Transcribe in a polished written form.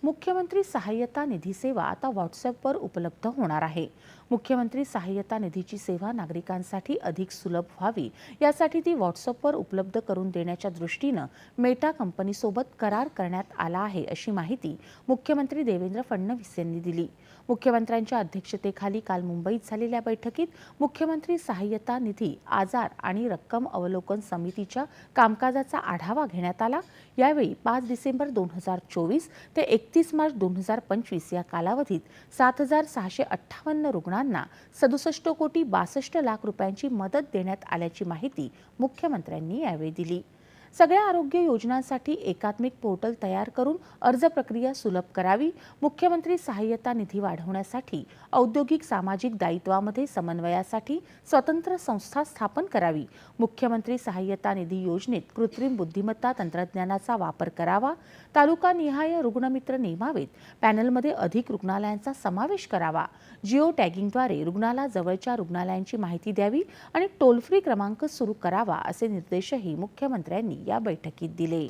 मुख्यमंत्री सहाय्यता निधी सेवा आता व्हॉट्सअपवर उपलब्ध होणार आहे। मुख्यमंत्री सहाय्यता निधीची सेवा नागरिकांसाठी अधिक सुलभ व्हावी यासाठी ती व्हॉट्सअपवर उपलब्ध करून देण्याच्या दृष्टीने मेटा कंपनीसोबत करार करण्यात आला आहे, अशी माहिती मुख्यमंत्री देवेंद्र फडणवीस यांनी दिली। मुख्यमंत्र्यांच्या अध्यक्षतेखाली काल मुंबईत झालेल्या बैठकीत मुख्यमंत्री सहाय्यता निधी आजार आणि रक्कम अवलोकन समितीच्या कामकाजाचा आढावा घेण्यात आला। यावेळी 5 डिसेंबर 2024 ते 31 मार्च 2025 या कालावधीत 7,658 रुग्णांना 67 कोटी 62 लाख रुपयांची मदत देण्यात आल्याची माहिती मुख्यमंत्र्यांनी यावेळी दिली। सगळ्या आरोग्य योजनांसाठी एकात्मिक पोर्टल तयार करून अर्ज प्रक्रिया सुलभ करावी, मुख्यमंत्री सहाय्यता निधी वाढवण्यासाठी औद्योगिक सामाजिक दायित्वामध्ये समन्वयासाठी स्वतंत्र संस्था स्थापन करावी, मुख्यमंत्री सहाय्यता निधी योजनेत कृत्रिम बुद्धिमत्ता तंत्रज्ञानाचा वापर करावा, तालुकानिहाय रुग्णमित्र नेमावेत, पॅनलमध्ये अधिक रुग्णालयांचा समावेश करावा, जिओ टॅगिंगद्वारे रुग्णाला जवळच्या रुग्णालयांची माहिती द्यावी आणि टोल फ्री क्रमांक सुरू करावा, असे निर्देशही मुख्यमंत्र्यांनी या बैठकीत दिले।